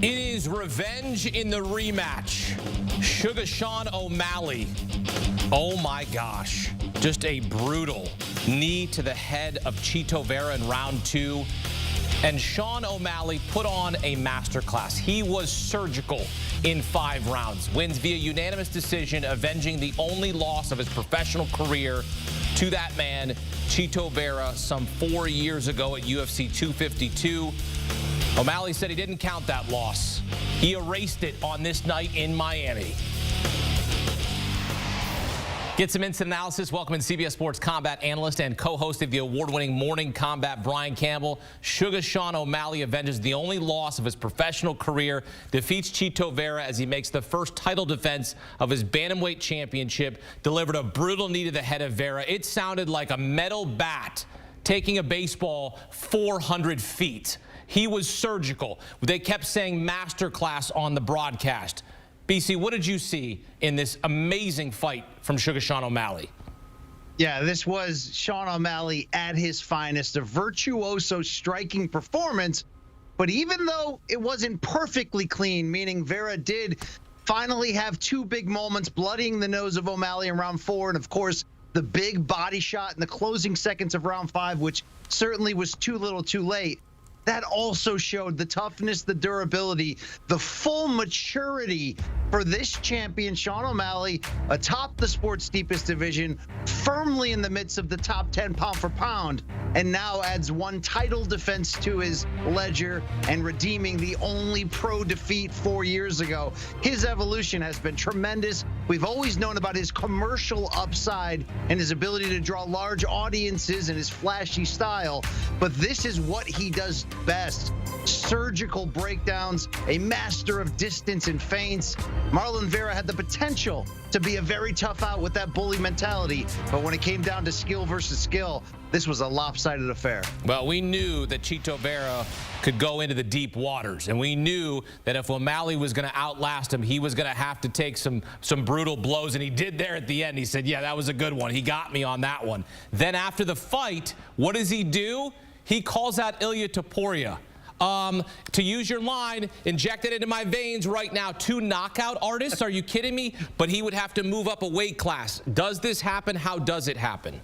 It is revenge in the rematch. Sugar Sean O'Malley. Oh my gosh. Just a brutal knee to the head of Chito Vera in round 2. And Sean O'Malley put on a masterclass. He was surgical in 5 rounds. Wins via unanimous decision, avenging the only loss of his professional career to that man, Chito Vera, some 4 years ago at UFC 252. O'Malley said he didn't count that loss. He erased it on this night in Miami. Get some instant analysis. Welcome in CBS Sports combat analyst and co-host of the award-winning Morning Combat, Brian Campbell. Sugar Sean O'Malley avenges the only loss of his professional career, defeats Chito Vera as he makes the first title defense of his Bantamweight championship, delivered a brutal knee to the head of Vera. It sounded like a metal bat taking a baseball 400 feet. He was surgical. They kept saying masterclass on the broadcast. BC, what did you see in this amazing fight from Sugar Sean O'Malley? Yeah, this was Sean O'Malley at his finest, a virtuoso striking performance. But even though it wasn't perfectly clean, meaning Vera did finally have 2 big moments, bloodying the nose of O'Malley in round 4, and of course, the big body shot in the closing seconds of round 5, which certainly was too little too late. That also showed the toughness, the durability, the full maturity for this champion, Sean O'Malley, atop the sport's deepest division, firmly in the midst of the top 10 pound for pound, and now adds 1 title defense to his ledger and redeeming the only pro defeat 4 years ago. His evolution has been tremendous. We've always known about his commercial upside and his ability to draw large audiences and his flashy style, but this is what he does best. Surgical breakdowns, a master of distance and feints. Marlon Vera had the potential to be a very tough out with that bully mentality, but when it came down to skill versus skill, this was a lopsided affair. Well, we knew that Chito Vera could go into the deep waters, and we knew that if O'Malley was going to outlast him, he was going to have to take some brutal blows, and he did there at the end. He said, yeah, that was a good one. He got me on that one. Then after the fight, what does he do? He calls out Ilia Topuria. To use your line, inject it into my veins right now. 2 knockout artists? Are you kidding me? But he would have to move up a weight class. Does this happen? How does it happen?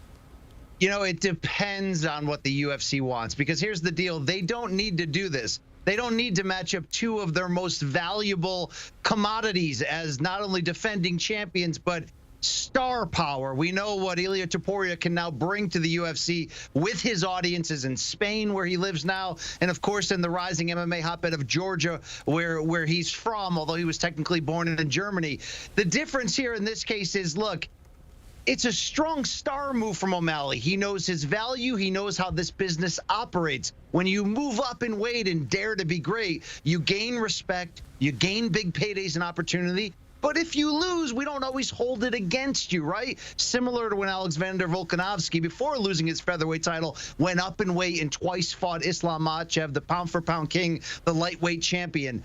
You know, it depends on what the UFC wants, because here's the deal. They don't need to do this. They don't need to match up 2 of their most valuable commodities as not only defending champions, but star power. We know what Ilia Topuria can now bring to the UFC with his audiences in Spain, where he lives now, and of course in the rising MMA hotbed of Georgia, where he's from, although he was technically born in Germany. The difference here in this case is, look, it's a strong star move from O'Malley. He knows his value. He knows how this business operates. When you move up in weight and dare to be great, you gain respect, you gain big paydays and opportunity. But if you lose, we don't always hold it against you, right? Similar to when Alexander Volkanovski, before losing his featherweight title, went up in weight and twice fought Islam Makhachev, the pound-for-pound king, the lightweight champion.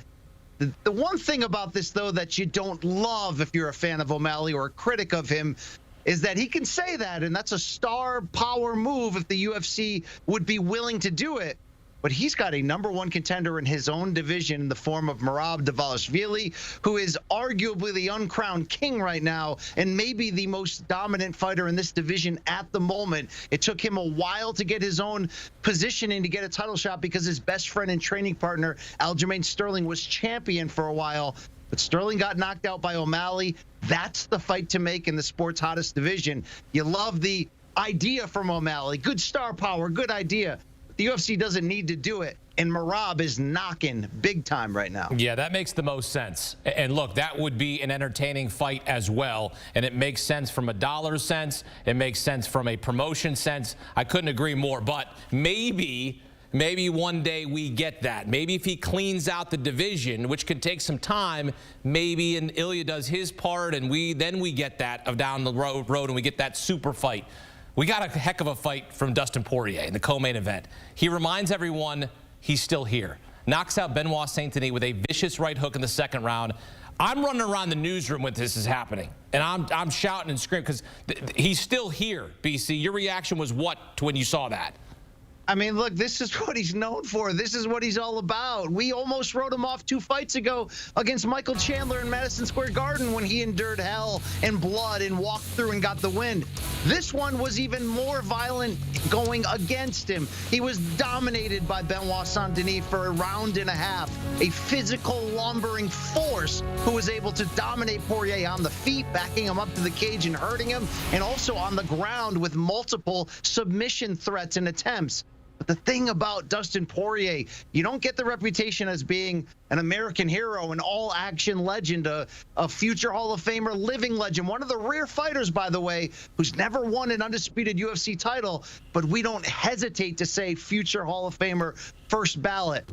The one thing about this, though, that you don't love if you're a fan of O'Malley or a critic of him is that he can say that, and that's a star power move if the UFC would be willing to do it. But he's got a #1 contender in his own division in the form of Merab Dvalishvili, who is arguably the uncrowned king right now and maybe the most dominant fighter in this division at the moment. It took him a while to get his own positioning to get a title shot because his best friend and training partner, Aljamain Sterling, was champion for a while. But Sterling got knocked out by O'Malley. That's the fight to make in the sport's hottest division. You love the idea from O'Malley. Good star power, good idea. The UFC doesn't need to do it, and Merab is knocking big time right now. Yeah, that makes the most sense. And look, that would be an entertaining fight as well, and it makes sense from a dollar sense. It makes sense from a promotion sense. I couldn't agree more, but maybe one day we get that. Maybe if he cleans out the division, which could take some time, maybe and Ilia does his part, and then we get that of down the road and we get that super fight. We got a heck of a fight from Dustin Poirier in the co-main event. He reminds everyone he's still here. Knocks out Benoit Saint-Denis with a vicious right hook in the 2nd round. I'm running around the newsroom when this is happening, and I'm shouting and screaming because he's still here, BC. Your reaction was what to when you saw that? I mean, look, this is what he's known for. This is what he's all about. We almost wrote him off 2 fights ago against Michael Chandler in Madison Square Garden when he endured hell and blood and walked through and got the win. This one was even more violent going against him. He was dominated by Benoit Saint-Denis for a round and a half, a physical, lumbering force who was able to dominate Poirier on the feet, backing him up to the cage and hurting him, and also on the ground with multiple submission threats and attempts. But the thing about Dustin Poirier, you don't get the reputation as being an American hero, an all-action legend, a future Hall of Famer, living legend, one of the rare fighters, by the way, who's never won an undisputed UFC title, but we don't hesitate to say future Hall of Famer, first ballot.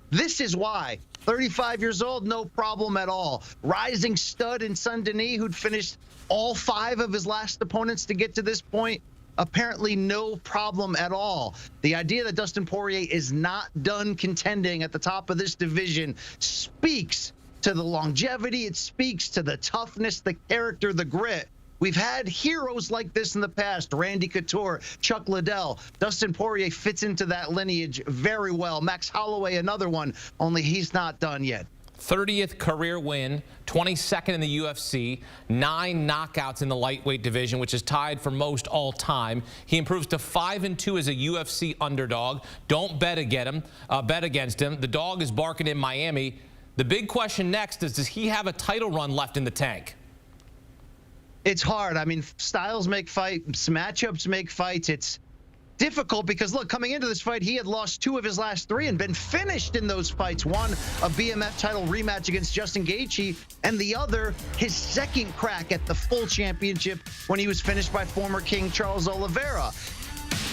This is why. 35 years old, no problem at all. Rising stud in Saint-Denis, who'd finished all 5 of his last opponents to get to this point. Apparently no problem at all. The idea that Dustin Poirier is not done contending at the top of this division speaks to the longevity. It speaks to the toughness, the character, the grit. We've had heroes like this in the past. Randy Couture, Chuck Liddell. Dustin Poirier fits into that lineage very well. Max Holloway, another one, only he's not done yet. 30th career win, 22nd in the UFC, 9 knockouts in the lightweight division, which is tied for most all time. He improves to 5-2 as a UFC underdog. Don't bet against him. The dog is barking in Miami. The big question next is, does he have a title run left in the tank? It's hard. I mean, styles make fights, matchups make fights. It's difficult because, look, coming into this fight, he had lost 2 of his last 3 and been finished in those fights. One, a BMF title rematch against Justin Gaethje, and the other, his second crack at the full championship when he was finished by former King Charles Oliveira.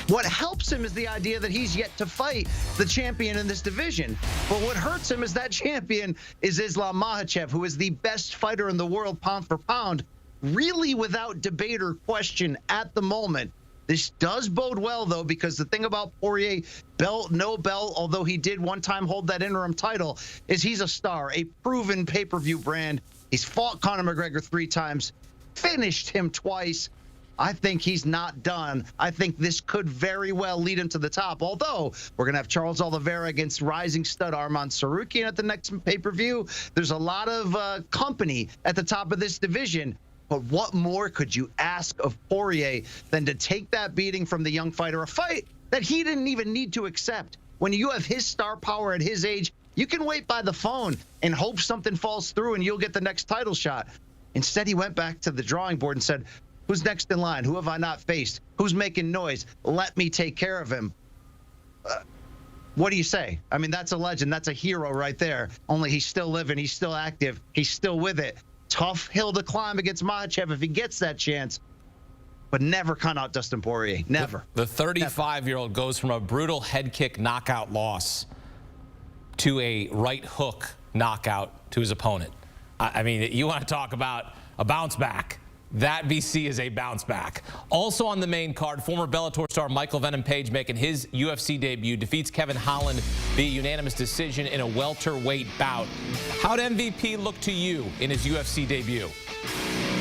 What helps him is the idea that he's yet to fight the champion in this division. But what hurts him is that champion is Islam Makhachev, who is the best fighter in the world pound for pound, really without debate or question at the moment. This does bode well, though, because the thing about Poirier, belt, no belt, although he did one time hold that interim title, is he's a star, a proven pay-per-view brand. He's fought Conor McGregor 3 times, finished him twice. I think he's not done. I think this could very well lead him to the top, although we're going to have Charles Oliveira against rising stud Arman Tsarukyan at the next pay-per-view. There's a lot of company at the top of this division. But what more could you ask of Poirier than to take that beating from the young fighter, a fight that he didn't even need to accept? When you have his star power at his age, you can wait by the phone and hope something falls through and you'll get the next title shot. Instead, he went back to the drawing board and said, who's next in line? Who have I not faced? Who's making noise? Let me take care of him. What do you say? I mean, that's a legend. That's a hero right there. Only he's still living. He's still active. He's still with it. Tough hill to climb against Makhachev if he gets that chance, but never count out Dustin Poirier. Never. The 35-year-old goes from a brutal head kick knockout loss to a right hook knockout to his opponent. I mean, you want to talk about a bounce back. That BC is a bounce back. Also on the main card, former Bellator star Michael Venom Page making his UFC debut, defeats Kevin Holland via unanimous decision in a welterweight bout. How'd MVP look to you in his UFC debut?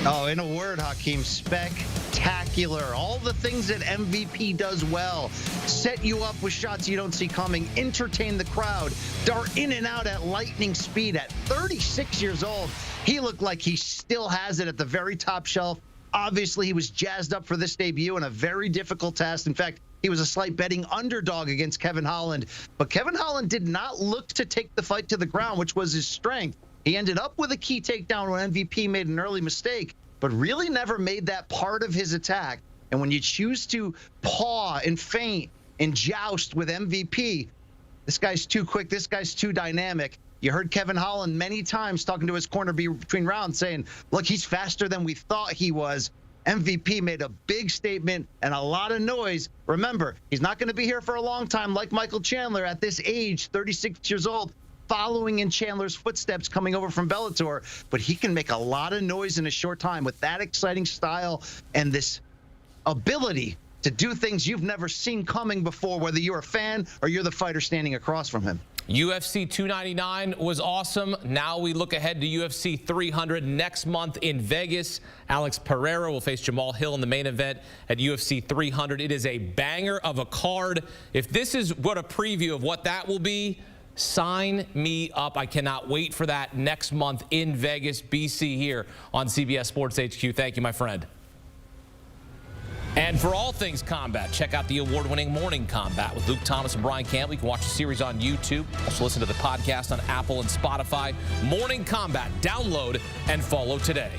Oh, in a word, Hakeem, spectacular. All the things that MVP does well. Set you up with shots you don't see coming, entertain the crowd, dart in and out at lightning speed. At 36 years old, he looked like he still has it at the very top shelf. Obviously, he was jazzed up for this debut and a very difficult task. In fact, he was a slight betting underdog against Kevin Holland. But Kevin Holland did not look to take the fight to the ground, which was his strength. He ended up with a key takedown when MVP made an early mistake, but really never made that part of his attack. And when you choose to paw and feint and joust with MVP, this guy's too quick, this guy's too dynamic. You heard Kevin Holland many times talking to his corner between rounds saying, look, he's faster than we thought he was. MVP made a big statement and a lot of noise. Remember, he's not going to be here for a long time like Michael Chandler at this age, 36 years old, following in Chandler's footsteps coming over from Bellator. But he can make a lot of noise in a short time with that exciting style and this ability to do things you've never seen coming before, whether you're a fan or you're the fighter standing across from him. UFC 299 was awesome. Now we look ahead to UFC 300 next month in Vegas. Alex Pereira will face Jamal Hill in the main event at UFC 300. It is a banger of a card. If this is what a preview of what that will be, sign me up. I cannot wait for that next month in Vegas, BC, here on CBS Sports HQ. Thank you, my friend. And for all things combat, check out the award-winning Morning Combat with Luke Thomas and Brian Campbell. You can watch the series on YouTube. Also listen to the podcast on Apple and Spotify. Morning Combat. Download and follow today.